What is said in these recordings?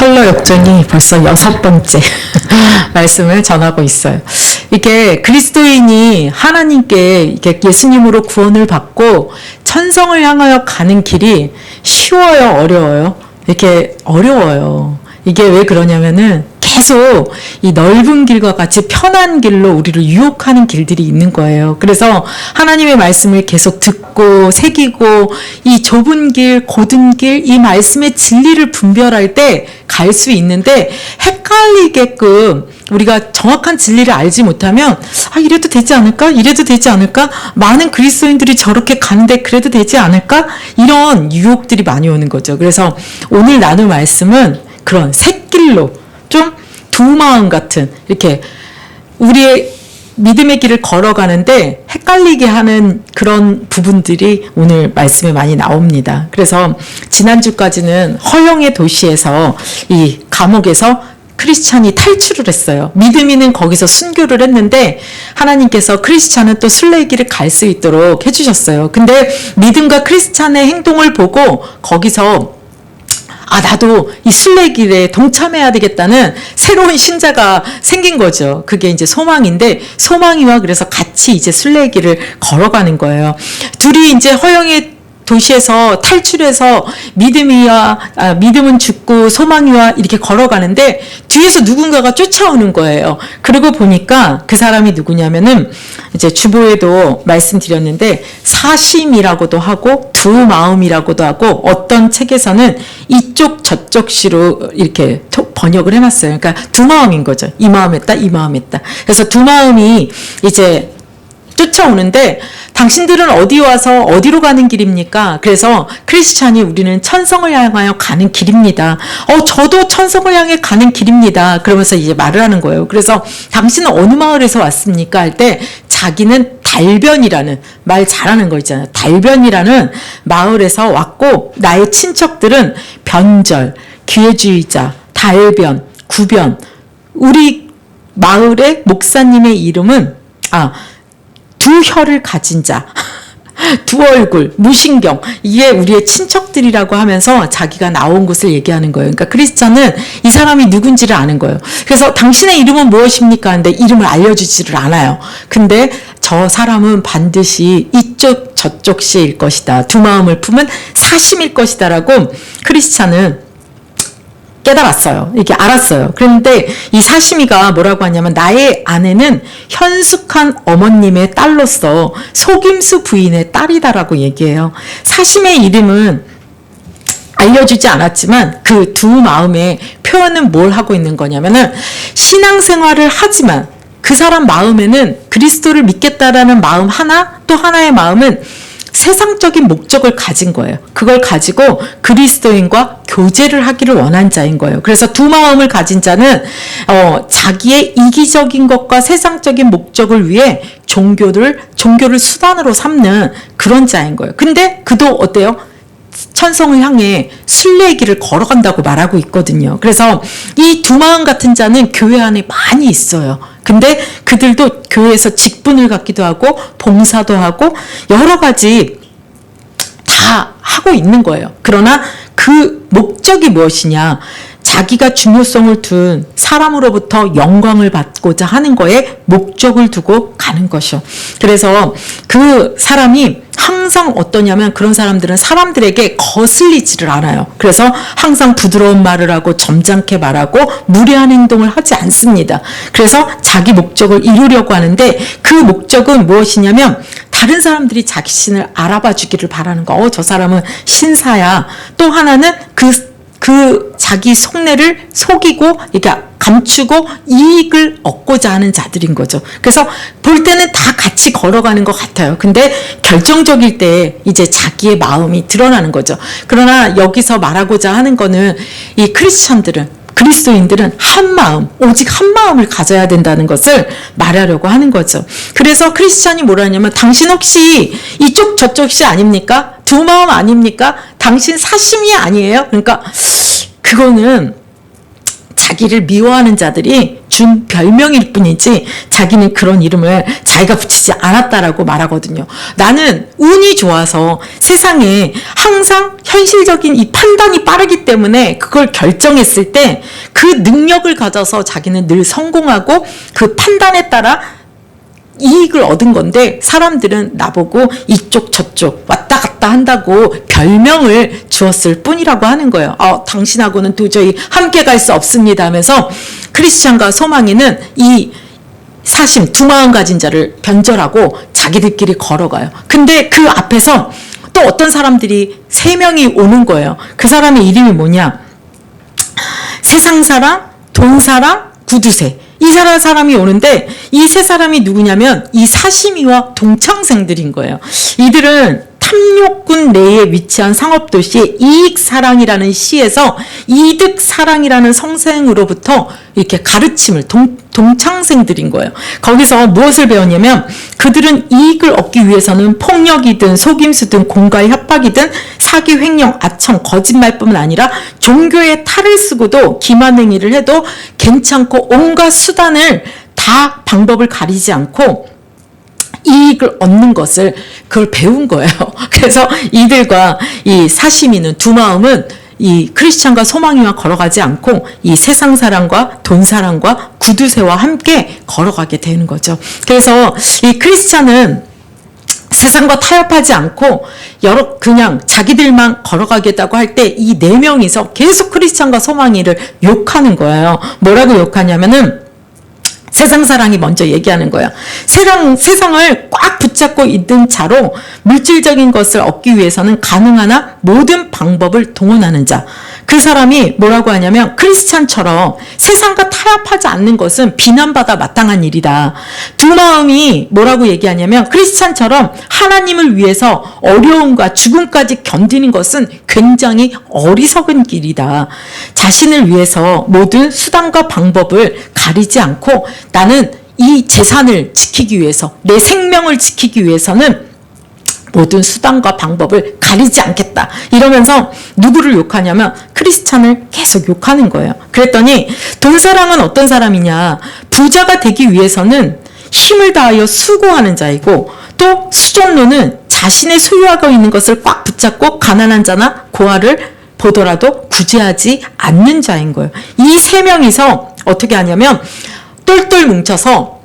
컬러 역정이 벌써 6번째 말씀을 전하고 있어요. 이게 그리스도인이 하나님께 이게 예수님으로 구원을 받고 천성을 향하여 가는 길이 쉬워요, 어려워요? 이렇게 어려워요. 이게 왜 그러냐면은 계속 이 넓은 길과 같이 편한 길로 우리를 유혹하는 길들이 있는 거예요. 그래서 하나님의 말씀을 계속 듣고 새기고 이 좁은 길, 고든 길, 이 말씀의 진리를 분별할 때 갈 수 있는데 헷갈리게끔 우리가 정확한 진리를 알지 못하면 이래도 되지 않을까? 이래도 되지 않을까? 많은 그리스도인들이 저렇게 가는데 그래도 되지 않을까? 이런 유혹들이 많이 오는 거죠. 그래서 오늘 나눌 말씀은 그런 샛길로 좀 두 마음 같은 이렇게 우리의 믿음의 길을 걸어가는데 헷갈리게 하는 그런 부분들이 오늘 말씀에 많이 나옵니다. 그래서 지난주까지는 허영의 도시에서 이 감옥에서 크리스찬이 탈출을 했어요. 믿음이는 거기서 순교를 했는데 하나님께서 크리스찬은 또 순례길을 갈 수 있도록 해주셨어요. 근데 믿음과 크리스찬의 행동을 보고 거기서 나도 이 순례길에 동참해야 되겠다는 새로운 신자가 생긴 거죠. 그게 이제 소망인데 소망이와 그래서 같이 이제 순례길을 걸어가는 거예요. 둘이 이제 허영의 도시에서 탈출해서 믿음은 죽고 소망이와 이렇게 걸어가는데 뒤에서 누군가가 쫓아오는 거예요. 그러고 보니까 그 사람이 누구냐면은 이제 주보에도 말씀드렸는데 사심이라고도 하고 두 마음이라고도 하고 어떤 책에서는 이쪽 저쪽 시로 이렇게 번역을 해놨어요. 그러니까 두 마음인 거죠. 이 마음 했다, 이 마음 했다. 그래서 두 마음이 이제 쫓아오는데 당신들은 어디 와서 어디로 가는 길입니까? 그래서 크리스찬이 우리는 천성을 향하여 가는 길입니다. 저도 천성을 향해 가는 길입니다. 그러면서 이제 말을 하는 거예요. 그래서 당신은 어느 마을에서 왔습니까? 할 때 자기는 달변이라는 말 잘하는 거 있잖아요. 달변이라는 마을에서 왔고 나의 친척들은 변절, 기회주의자, 달변, 구변 우리 마을의 목사님의 이름은 두 혀를 가진 자, 두 얼굴, 무신경 이게 우리의 친척들이라고 하면서 자기가 나온 곳을 얘기하는 거예요. 그러니까 크리스찬은 이 사람이 누군지를 아는 거예요. 그래서 당신의 이름은 무엇입니까? 하는데 이름을 알려주지를 않아요. 근데 저 사람은 반드시 이쪽 저쪽 시일 것이다. 두 마음을 품은 사심일 것이다 라고 크리스찬은 깨달았어요. 이렇게 알았어요. 그런데 이 사심이가 뭐라고 하냐면 나의 아내는 현숙한 어머님의 딸로서 속임수 부인의 딸이다라고 얘기해요. 사심의 이름은 알려주지 않았지만 그 두 마음의 표현은 뭘 하고 있는 거냐면은 신앙생활을 하지만 그 사람 마음에는 그리스도를 믿겠다라는 마음 하나 또 하나의 마음은 세상적인 목적을 가진 거예요. 그걸 가지고 그리스도인과 교제를 하기를 원한 자인 거예요. 그래서 두 마음을 가진 자는 자기의 이기적인 것과 세상적인 목적을 위해 종교를 수단으로 삼는 그런 자인 거예요. 근데 그도 어때요? 천성을 향해 순례의 길을 걸어간다고 말하고 있거든요. 그래서 이 두 마음 같은 자는 교회 안에 많이 있어요. 근데 그들도 교회에서 직분을 갖기도 하고 봉사도 하고 여러 가지 다 하고 있는 거예요. 그러나 그 목적이 무엇이냐? 자기가 중요성을 둔 사람으로부터 영광을 받고자 하는 거에 목적을 두고 가는 것이요. 그래서 그 사람이 항상 어떠냐면 그런 사람들은 사람들에게 거슬리지를 않아요. 그래서 항상 부드러운 말을 하고 점잖게 말하고 무례한 행동을 하지 않습니다. 그래서 자기 목적을 이루려고 하는데 그 목적은 무엇이냐면 다른 사람들이 자신을 알아봐 주기를 바라는 거. 저 사람은 신사야. 또 하나는 그 자기 속내를 속이고 이렇게 감추고 이익을 얻고자 하는 자들인 거죠. 그래서 볼 때는 다 같이 걸어가는 것 같아요. 근데 결정적일 때 이제 자기의 마음이 드러나는 거죠. 그러나 여기서 말하고자 하는 거는 이 그리스도인들은 한 마음, 오직 한 마음을 가져야 된다는 것을 말하려고 하는 거죠. 그래서 크리스찬이 뭐라 하냐면 당신 혹시 이쪽 저쪽 시 아닙니까? 두 마음 아닙니까? 당신 사심이 아니에요? 그러니까 그거는 자기를 미워하는 자들이 준 별명일 뿐이지 자기는 그런 이름을 자기가 붙이지 않았다라고 말하거든요. 나는 운이 좋아서 세상에 항상 현실적인 이 판단이 빠르기 때문에 그걸 결정했을 때 그 능력을 가져서 자기는 늘 성공하고 그 판단에 따라 이익을 얻은 건데, 사람들은 나보고 이쪽 저쪽 왔다 갔다 한다고 별명을 주었을 뿐이라고 하는 거예요. 당신하고는 도저히 함께 갈 수 없습니다 하면서 크리스찬과 소망이는 이 사심, 두 마음 가진 자를 변절하고 자기들끼리 걸어가요. 근데 그 앞에서 또 어떤 사람들이 3명이 오는 거예요. 그 사람의 이름이 뭐냐? 세상사랑, 돈사랑, 구두쇠. 이 사람이 오는데, 이 3사람이 누구냐면 이 사시미와 동창생들인 거예요. 이들은 탐욕군 내에 위치한 상업도시 이익사랑이라는 시에서 이득사랑이라는 성생으로부터 이렇게 가르침을 동창생들인 거예요. 거기서 무엇을 배웠냐면, 그들은 이익을 얻기 위해서는 폭력이든 속임수든 공갈 협박이든 사기, 횡령, 아청, 거짓말뿐만 아니라 종교의 탈을 쓰고도 기만행위를 해도 괜찮고 온갖 수단을 다 방법을 가리지 않고 이익을 얻는 것을 그걸 배운 거예요. 그래서 이들과 이 사시미는 두 마음은 이 크리스찬과 소망이와 걸어가지 않고 이 세상 사랑과 돈 사랑과 구두쇠와 함께 걸어가게 되는 거죠. 그래서 이 크리스찬은 세상과 타협하지 않고 그냥 자기들만 걸어가겠다고 할 때 이 4명이서 계속 크리스찬과 소망이를 욕하는 거예요. 뭐라고 욕하냐면은 세상 사랑이 먼저 얘기하는 거야. 세상을 꽉 붙잡고 있는 자로 물질적인 것을 얻기 위해서는 가능한 한 모든 방법을 동원하는 자. 그 사람이 뭐라고 하냐면, 크리스찬처럼 세상과 타협하지 않는 것은 비난받아 마땅한 일이다. 두 마음이 뭐라고 얘기하냐면, 크리스찬처럼 하나님을 위해서 어려움과 죽음까지 견디는 것은 굉장히 어리석은 길이다. 자신을 위해서 모든 수단과 방법을 가리지 않고, 나는 이 재산을 지키기 위해서, 내 생명을 지키기 위해서는 모든 수단과 방법을 가리지 않겠다. 이러면서 누구를 욕하냐면 크리스찬을 계속 욕하는 거예요. 그랬더니 돈사랑은 어떤 사람이냐? 부자가 되기 위해서는 힘을 다하여 수고하는 자이고, 또 수전노는 자신의 소유하고 있는 것을 꽉 붙잡고 가난한 자나 고아를 보더라도 구제하지 않는 자인 거예요. 이 3명이서 어떻게 하냐면 똘똘 뭉쳐서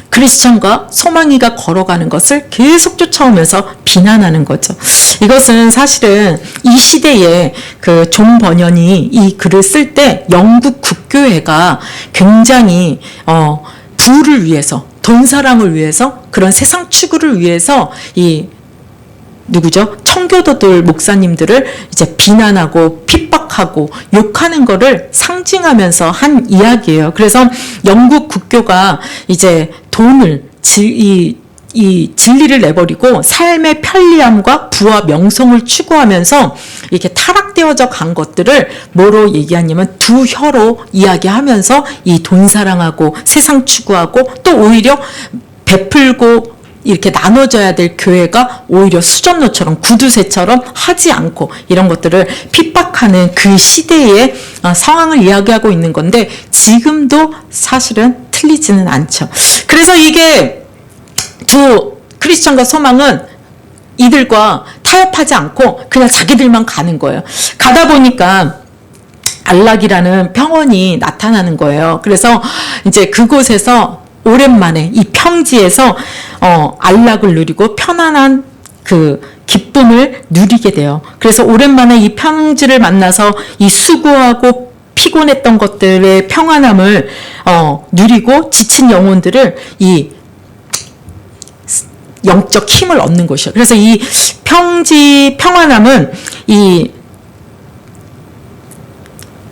크리스천과 소망이가 걸어가는 것을 계속 쫓아오면서 비난하는 거죠. 이것은 사실은 이 시대에 그 존 버년이 이 글을 쓸 때 영국 국교회가 굉장히 부를 위해서, 돈사랑을 위해서, 그런 세상 추구를 위해서 이 누구죠? 청교도들 목사님들을 이제 비난하고 핍박하고 욕하는 거를 상징하면서 한 이야기예요. 그래서 영국 국교가 이제 돈을 이 진리를 내버리고 삶의 편리함과 부와 명성을 추구하면서 이렇게 타락되어져 간 것들을 뭐로 얘기하냐면 두 혀로 이야기하면서 이 돈 사랑하고 세상 추구하고, 또 오히려 베풀고 이렇게 나눠져야 될 교회가 오히려 수전노처럼 구두쇠처럼 하지 않고, 이런 것들을 핍박하는 그 시대의 상황을 이야기하고 있는 건데, 지금도 사실은 틀리지는 않죠. 그래서 이게 두 크리스천과 소망은 이들과 타협하지 않고 그냥 자기들만 가는 거예요. 가다 보니까 안락이라는 평원이 나타나는 거예요. 그래서 이제 그곳에서 오랜만에 이 평지에서 안락을 누리고 편안한 그 기쁨을 누리게 돼요. 그래서 오랜만에 이 평지를 만나서 이 수고하고 피곤했던 것들의 평안함을 누리고 지친 영혼들을 이 영적 힘을 얻는 것이요. 그래서 이 평지 평안함은 이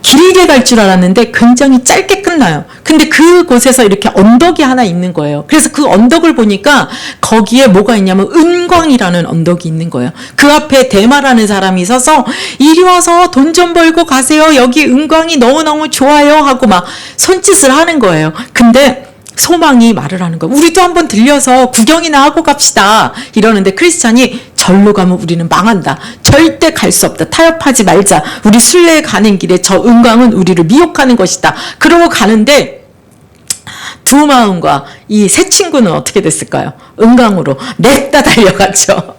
길게 갈 줄 알았는데 굉장히 짧게 끝나요. 근데 그곳에서 이렇게 언덕이 하나 있는 거예요. 그래서 그 언덕을 보니까 거기에 뭐가 있냐면 은광이라는 언덕이 있는 거예요. 그 앞에 대마라는 사람이 서서 이리 와서 돈 좀 벌고 가세요. 여기 은광이 너무너무 좋아요 하고 막 손짓을 하는 거예요. 근데 소망이 말을 하는 거예요. 우리도 한번 들려서 구경이나 하고 갑시다. 이러는데 크리스찬이 절로 가면 우리는 망한다. 절대 갈 수 없다. 타협하지 말자. 우리 순례에 가는 길에 저 은광은 우리를 미혹하는 것이다. 그러고 가는데 두 마음과 이 새 친구는 어떻게 됐을까요? 은강으로 냈다 달려갔죠.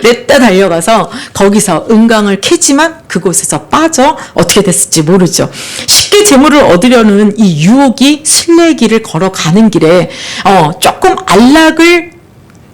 냈다 달려가서 거기서 은강을 캐지만 그곳에서 빠져 어떻게 됐을지 모르죠. 쉽게 재물을 얻으려는 이 유혹이 순례길을 걸어가는 길에 조금 안락을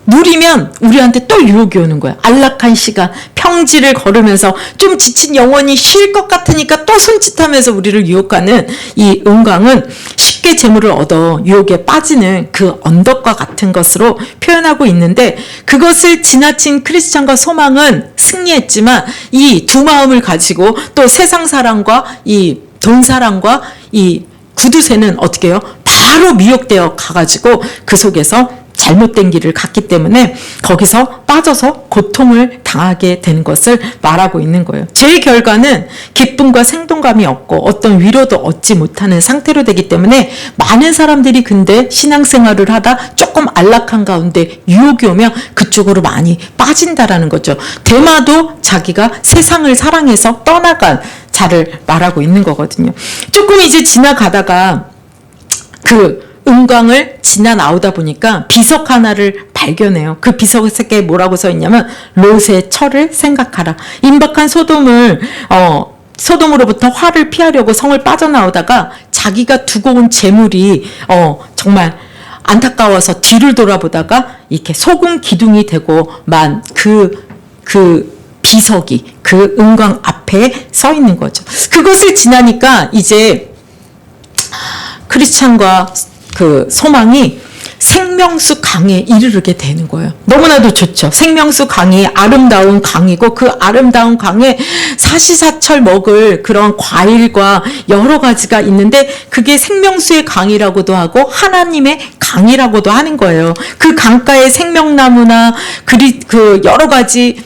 누리면 우리한테 또 유혹이 오는 거야. 안락한 시간, 평지를 걸으면서 좀 지친 영혼이 쉴 것 같으니까 또 손짓하면서 우리를 유혹하는 이 은광은 쉽게 재물을 얻어 유혹에 빠지는 그 언덕과 같은 것으로 표현하고 있는데, 그것을 지나친 크리스찬과 소망은 승리했지만 이 두 마음을 가지고 또 세상 사랑과 이 돈 사랑과 이 구두쇠는 어떻게 해요? 바로 미혹되어 가가지고 그 속에서 잘못된 길을 갔기 때문에 거기서 빠져서 고통을 당하게 되는 것을 말하고 있는 거예요. 제 결과는 기쁨과 생동감이 없고 어떤 위로도 얻지 못하는 상태로 되기 때문에 많은 사람들이 근데 신앙생활을 하다 조금 안락한 가운데 유혹이 오면 그쪽으로 많이 빠진다라는 거죠. 데마도 자기가 세상을 사랑해서 떠나간 자를 말하고 있는 거거든요. 조금 이제 지나가다가 그 은광을 지나 나오다 보니까 비석 하나를 발견해요. 그 비석에 뭐라고 써 있냐면 롯의 철을 생각하라. 임박한 소돔으로부터 화를 피하려고 성을 빠져나오다가 자기가 두고 온 재물이 정말 안타까워서 뒤를 돌아보다가 이렇게 소금 기둥이 되고 만 그 비석이 그 은광 앞에 서 있는 거죠. 그것을 지나니까 이제 크리스찬과 그 소망이 생명수 강에 이르게 되는 거예요. 너무나도 좋죠. 생명수 강이 아름다운 강이고 그 아름다운 강에 사시사철 먹을 그런 과일과 여러 가지가 있는데 그게 생명수의 강이라고도 하고 하나님의 강이라고도 하는 거예요. 그 강가에 생명나무나 그 여러 가지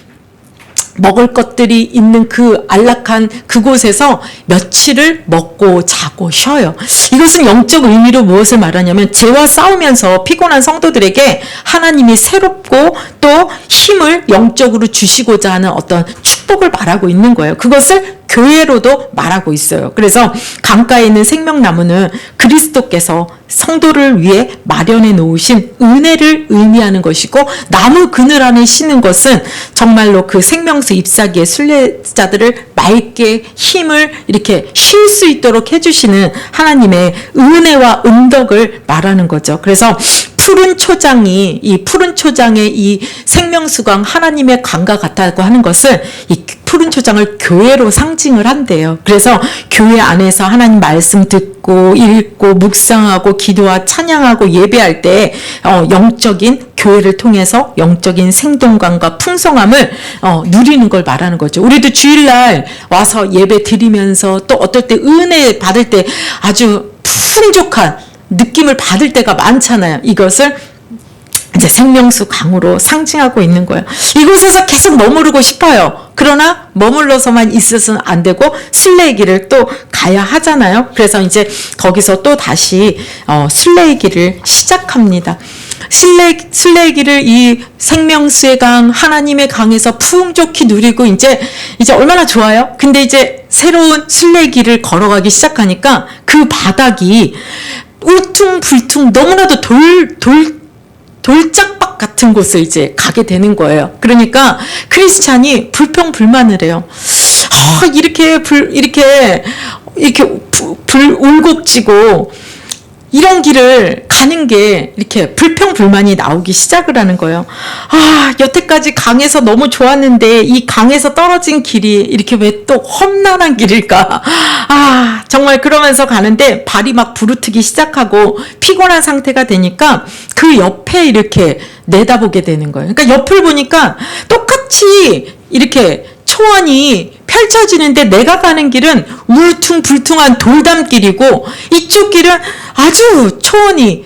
먹을 것들이 있는 그 안락한 그곳에서 며칠을 먹고 자고 쉬어요. 이것은 영적 의미로 무엇을 말하냐면 죄와 싸우면서 피곤한 성도들에게 하나님이 새롭고 또 힘을 영적으로 주시고자 하는 어떤 축복을 말하고 있는 거예요. 그것을 교회로도 말하고 있어요. 그래서 강가에 있는 생명나무는 그리스도께서 성도를 위해 마련해 놓으신 은혜를 의미하는 것이고, 나무 그늘 안에 쉬는 것은 정말로 그 생명수 잎사귀의 순례자들을 맑게 힘을 이렇게 쉴 수 있도록 해주시는 하나님의 은혜와 은덕을 말하는 거죠. 그래서 푸른 초장이 이 푸른 초장의 이 생명수강 하나님의 강과 같다고 하는 것을 이 푸른 초장을 교회로 상징을 한대요. 그래서 교회 안에서 하나님 말씀 듣고 읽고 묵상하고 기도와 찬양하고 예배할 때 영적인 교회를 통해서 영적인 생동감과 풍성함을 누리는 걸 말하는 거죠. 우리도 주일날 와서 예배 드리면서 또 어떨 때 은혜 받을 때 아주 풍족한 느낌을 받을 때가 많잖아요. 이것을 이제 생명수 강으로 상징하고 있는 거예요. 이곳에서 계속 머무르고 싶어요. 그러나 머물러서만 있어서는 안 되고 순례의 길을 또 가야 하잖아요. 그래서 이제 거기서 또 다시 순례의 길을 시작합니다. 순례의 길을 이 생명수의 강, 하나님의 강에서 풍족히 누리고 이제 얼마나 좋아요? 근데 이제 새로운 순례의 길을 걸어가기 시작하니까 그 바닥이 울퉁불퉁 너무나도 돌짝박 같은 곳을 이제 가게 되는 거예요. 그러니까 크리스찬이 불평불만을 해요. 이렇게 울곡지고 이런 길을 가는 게 이렇게 불평불만이 나오기 시작을 하는 거예요. 여태까지 강에서 너무 좋았는데 이 강에서 떨어진 길이 이렇게 왜 또 험난한 길일까? 정말 그러면서 가는데 발이 막 부르트기 시작하고 피곤한 상태가 되니까 그 옆에 이렇게 내다보게 되는 거예요. 그러니까 옆을 보니까 똑같이 이렇게 초원이 펼쳐지는데 내가 가는 길은 울퉁불퉁한 돌담길이고 이쪽 길은 아주 초원인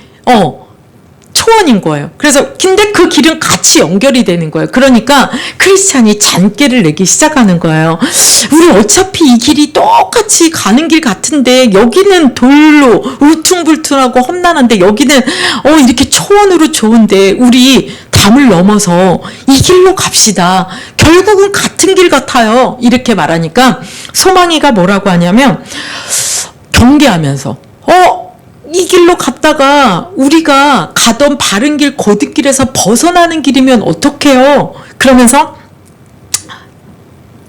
거예요. 그래서 근데 그 길은 같이 연결이 되는 거예요. 그러니까 크리스찬이 잔꾀를 내기 시작하는 거예요. 우리 어차피 이 길이 똑같이 가는 길 같은데 여기는 돌로 울퉁불퉁하고 험난한데 여기는 이렇게 초원으로 좋은데 우리 담을 넘어서 이 길로 갑시다. 결국은 같은 길 같아요. 이렇게 말하니까 소망이가 뭐라고 하냐면 경계하면서 이 길로 갔다가 우리가 가던 바른 길, 거듭길에서 벗어나는 길이면 어떡해요? 그러면서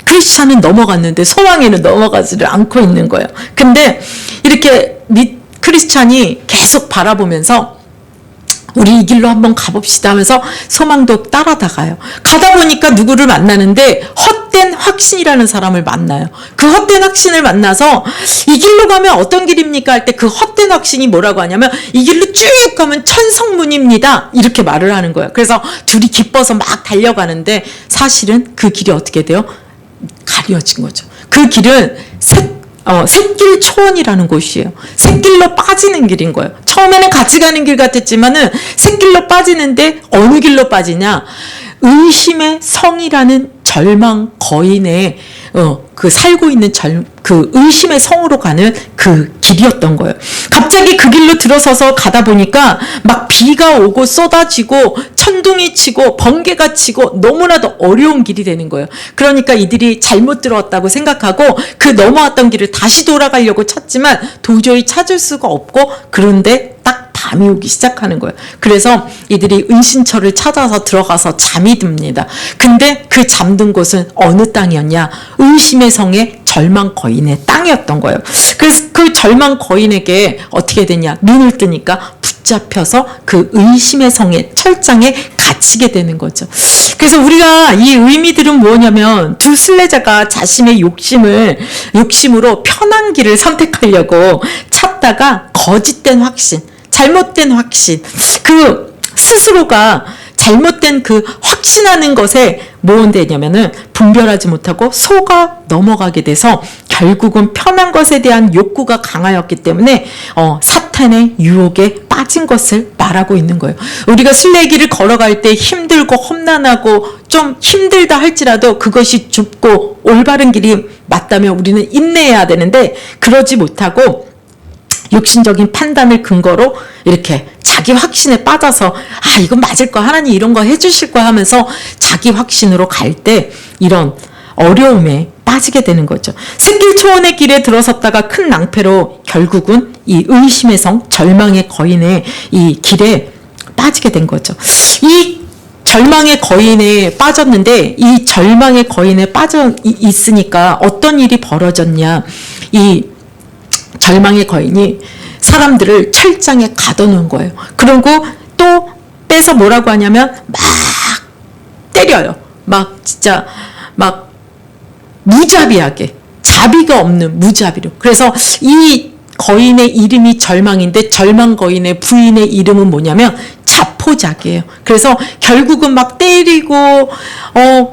크리스찬은 넘어갔는데 소망에는 넘어가지를 않고 있는 거예요. 근데 이렇게 크리스찬이 계속 바라보면서 우리 이 길로 한번 가봅시다 하면서 소망도 따라다가요. 가다 보니까 누구를 만나는데 헛된 확신이라는 사람을 만나요. 그 헛된 확신을 만나서 이 길로 가면 어떤 길입니까? 할 때 그 헛된 확신이 뭐라고 하냐면 이 길로 쭉 가면 천성문입니다. 이렇게 말을 하는 거예요. 그래서 둘이 기뻐서 막 달려가는데 사실은 그 길이 어떻게 돼요? 가려진 거죠. 그 길은 샛길 초원이라는 곳이에요. 샛길로 빠지는 길인 거예요. 처음에는 같이 가는 길 같았지만은 샛길로 빠지는데 어느 길로 빠지냐? 의심의 성이라는 절망 거인의 그 살고 있는 그 의심의 성으로 가는 그 길이었던 거예요. 갑자기 그 길로 들어서서 가다 보니까 막 비가 오고 쏟아지고 천둥이 치고 번개가 치고 너무나도 어려운 길이 되는 거예요. 그러니까 이들이 잘못 들어왔다고 생각하고 그 넘어왔던 길을 다시 돌아가려고 찾지만 도저히 찾을 수가 없고 그런데 딱 밤이 오기 시작하는 거예요. 그래서 이들이 은신처를 찾아서 들어가서 잠이 듭니다. 근데 그 잠든 곳은 어느 땅이었냐? 의심의 성의 절망 거인의 땅이었던 거예요. 그래서 그 절망 거인에게 어떻게 되냐? 눈을 뜨니까 붙잡혀서 그 의심의 성의 철장에 갇히게 되는 거죠. 그래서 우리가 이 의미들은 뭐냐면 두 순례자가 자신의 욕심으로 편한 길을 선택하려고 찾다가 거짓된 확신, 잘못된 확신, 그 스스로가 잘못된 그 확신하는 것에 뭐가 되냐면은 분별하지 못하고 속아 넘어가게 돼서 결국은 편한 것에 대한 욕구가 강하였기 때문에 사탄의 유혹에 빠진 것을 말하고 있는 거예요. 우리가 순례길을 걸어갈 때 힘들고 험난하고 좀 힘들다 할지라도 그것이 좁고 올바른 길이 맞다면 우리는 인내해야 되는데 그러지 못하고 육신적인 판단을 근거로 이렇게 자기 확신에 빠져서 이건 맞을 거야, 하나님 이런 거 해주실 거야 하면서 자기 확신으로 갈 때 이런 어려움에 빠지게 되는 거죠. 샛길 초원의 길에 들어섰다가 큰 낭패로 결국은 이 의심의 성, 절망의 거인의 이 길에 빠지게 된 거죠. 이 절망의 거인에 빠졌는데 이 절망의 거인에 빠져 있으니까 어떤 일이 벌어졌냐? 이 절망의 거인이 사람들을 철장에 가둬놓은 거예요. 그리고 또 빼서 뭐라고 하냐면 막 때려요. 막 진짜 막 무자비하게, 자비가 없는 무자비로. 그래서 이 거인의 이름이 절망인데 절망 거인의 부인의 이름은 뭐냐면 자포자기예요. 그래서 결국은 막 때리고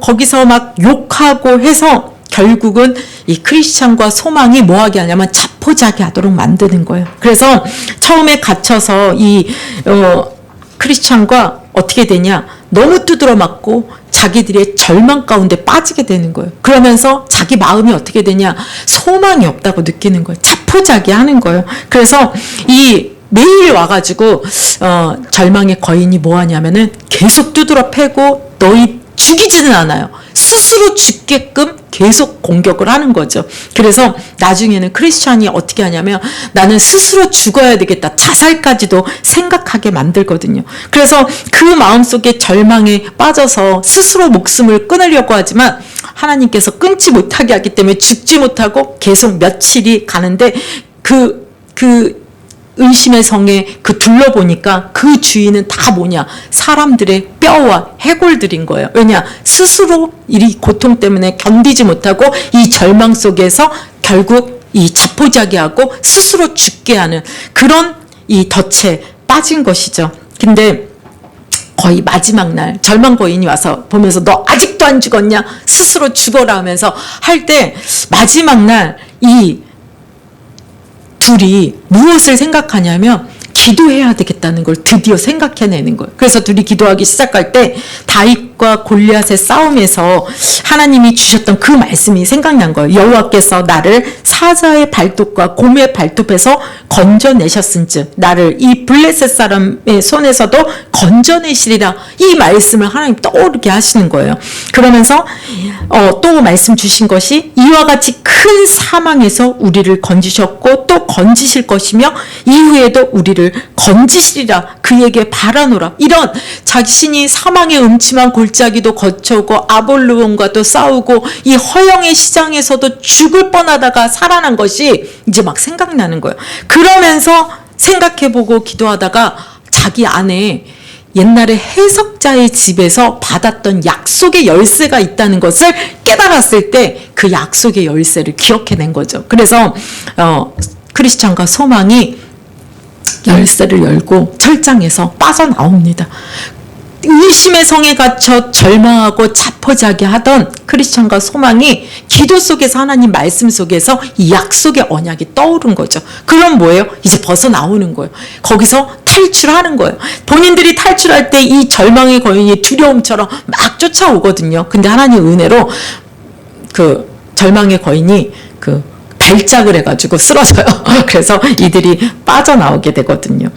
거기서 막 욕하고 해서 결국은 이 크리스찬과 소망이 뭐하게 하냐면 자포자기 하도록 만드는 거예요. 그래서 처음에 갇혀서 이 크리스찬과 어떻게 되냐? 너무 두드러 맞고 자기들의 절망 가운데 빠지게 되는 거예요. 그러면서 자기 마음이 어떻게 되냐? 소망이 없다고 느끼는 거예요. 자포자기 하는 거예요. 그래서 이 매일 와가지고 절망의 거인이 뭐 하냐면은 계속 두드러 패고 너희 죽이지는 않아요. 스스로 죽게끔 계속 공격을 하는 거죠. 그래서 나중에는 크리스찬이 어떻게 하냐면 나는 스스로 죽어야 되겠다. 자살까지도 생각하게 만들거든요. 그래서 그 마음속에 절망에 빠져서 스스로 목숨을 끊으려고 하지만 하나님께서 끊지 못하게 하기 때문에 죽지 못하고 계속 며칠이 가는데 그 의심의 성에 둘러보니까 그 주인은 다 뭐냐? 사람들의 뼈와 해골들인 거예요. 왜냐? 스스로 이 고통 때문에 견디지 못하고 이 절망 속에서 결국 이 자포자기하고 스스로 죽게 하는 그런 이 덫에 빠진 것이죠. 근데 거의 마지막 날 절망 거인이 와서 보면서 너 아직도 안 죽었냐? 스스로 죽어라 하면서 할 때 마지막 날 이 둘이 무엇을 생각하냐면 기도해야 되겠다는 걸 드디어 생각해내는 거예요. 그래서 둘이 기도하기 시작할 때 다윗과 골리앗의 싸움에서 하나님이 주셨던 그 말씀이 생각난 거예요. 여호와께서 나를 사자의 발톱과 곰의 발톱에서 건져내셨은즉 나를 이 블레셋 사람의 손에서도 건져내시리라. 이 말씀을 하나님 떠오르게 하시는 거예요. 그러면서 또 말씀 주신 것이 이와 같이 큰 사망에서 우리를 건지셨고 또 건지실 것이며 이후에도 우리를 건지시리라 그에게 바라노라. 이런 자신이 사망의 음침한 골짜기도 거쳐오고 아볼로온과도 싸우고 이 허영의 시장에서도 죽을 뻔하다가 살아난 것이 이제 막 생각나는 거예요. 그러면서 생각해보고 기도하다가 자기 안에 옛날에 해석자의 집에서 받았던 약속의 열쇠가 있다는 것을 깨달았을 때 그 약속의 열쇠를 기억해낸 거죠. 그래서 크리스찬과 소망이 열쇠를 열고 철장에서 빠져나옵니다. 의심의 성에 갇혀 절망하고 자포자기하던 크리스찬과 소망이 기도 속에서 하나님 말씀 속에서 이 약속의 언약이 떠오른 거죠. 그럼 뭐예요? 이제 벗어나오는 거예요. 거기서 탈출하는 거예요. 본인들이 탈출할 때 이 절망의 거인이 두려움처럼 막 쫓아오거든요. 근데 하나님 은혜로 그 절망의 거인이 그 발작을 해가지고 쓰러져요. 그래서 이들이 빠져나오게 되거든요.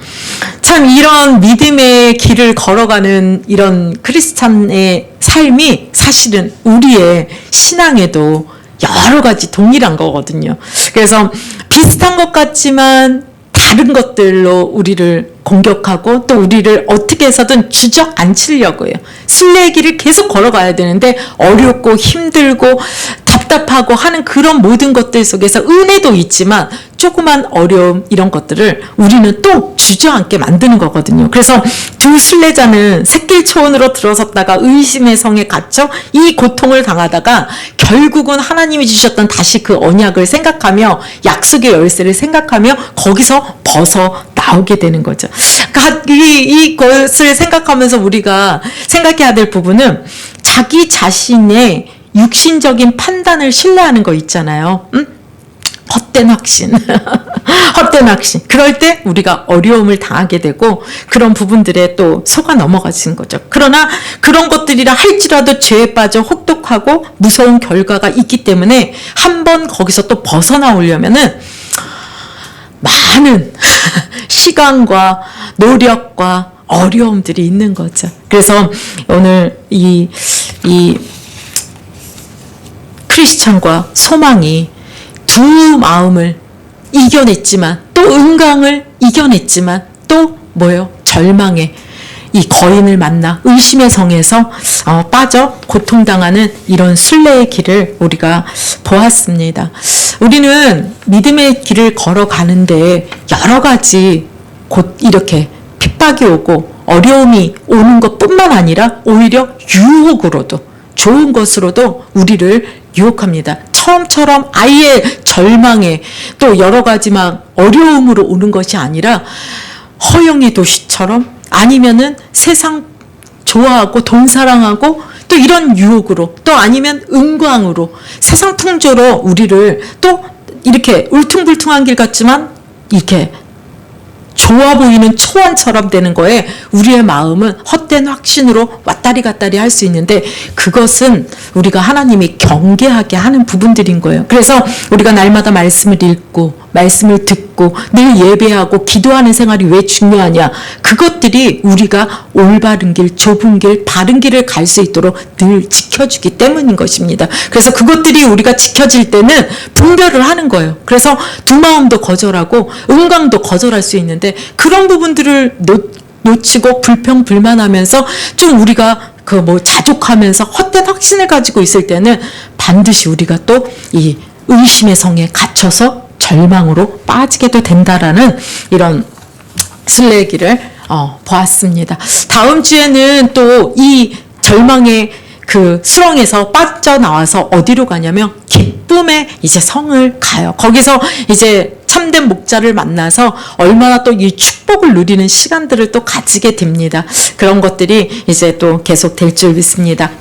참 이런 믿음의 길을 걸어가는 이런 크리스찬의 삶이 사실은 우리의 신앙에도 여러 가지 동일한 거거든요. 그래서 비슷한 것 같지만 다른 것들로 우리를 공격하고 또 우리를 어떻게 해서든 주저앉히려고 해요. 순례의 길을 계속 걸어가야 되는데 어렵고 힘들고 답답하고 하는 그런 모든 것들 속에서 은혜도 있지만 조그만 어려움 이런 것들을 우리는 또 주저앉게 만드는 거거든요. 그래서 두 순례자는 샛길 초원으로 들어섰다가 의심의 성에 갇혀 이 고통을 당하다가 결국은 하나님이 주셨던 다시 그 언약을 생각하며 약속의 열쇠를 생각하며 거기서 벗어나오게 되는 거죠. 이것을 생각하면서 우리가 생각해야 될 부분은 자기 자신의 육신적인 판단을 신뢰하는 거 있잖아요. 헛된 확신. 헛된 확신. 그럴 때 우리가 어려움을 당하게 되고 그런 부분들에 또 속아 넘어가시는 거죠. 그러나 그런 것들이라 할지라도 죄에 빠져 혹독하고 무서운 결과가 있기 때문에 한번 거기서 또 벗어나오려면은 많은 시간과 노력과 어려움들이 있는 거죠. 그래서 오늘 이 크리스찬과 소망이 두 마음을 이겨냈지만 또 은강을 이겨냈지만 또 뭐예요? 절망의 이 거인을 만나 의심의 성에서 빠져 고통당하는 이런 순례의 길을 우리가 보았습니다. 우리는 믿음의 길을 걸어가는데 여러 가지 곧 이렇게 핍박이 오고 어려움이 오는 것뿐만 아니라 오히려 유혹으로도 좋은 것으로도 우리를 유혹합니다. 처음처럼 아예 절망에 또 여러 가지 막 어려움으로 오는 것이 아니라 허영의 도시처럼 아니면은 세상 좋아하고 돈 사랑하고 또 이런 유혹으로 또 아니면 은광으로 세상 풍조로 우리를 또 이렇게 울퉁불퉁한 길 같지만 이렇게 좋아 보이는 초원처럼 되는 거에 우리의 마음은 헛된 확신으로 왔다리 갔다리 할 수 있는데 그것은 우리가 하나님이 경계하게 하는 부분들인 거예요. 그래서 우리가 날마다 말씀을 읽고 말씀을 듣고 늘 예배하고 기도하는 생활이 왜 중요하냐. 그것들이 우리가 올바른 길, 좁은 길, 바른 길을 갈 수 있도록 늘 지켜주기 때문인 것입니다. 그래서 그것들이 우리가 지켜질 때는 분별을 하는 거예요. 그래서 두 마음도 거절하고 은광도 거절할 수 있는데 그런 부분들을 놓치고 불평불만하면서 좀 우리가 자족하면서 헛된 확신을 가지고 있을 때는 반드시 우리가 또 이 의심의 성에 갇혀서 절망으로 빠지게도 된다라는 이런 순례의 길을 보았습니다. 다음 주에는 또 이 절망의 그 수렁에서 빠져나와서 어디로 가냐면 기쁨의 이제 성을 가요. 거기서 이제 참된 목자를 만나서 얼마나 또 이 축복을 누리는 시간들을 또 가지게 됩니다. 그런 것들이 이제 또 계속 될 줄 믿습니다.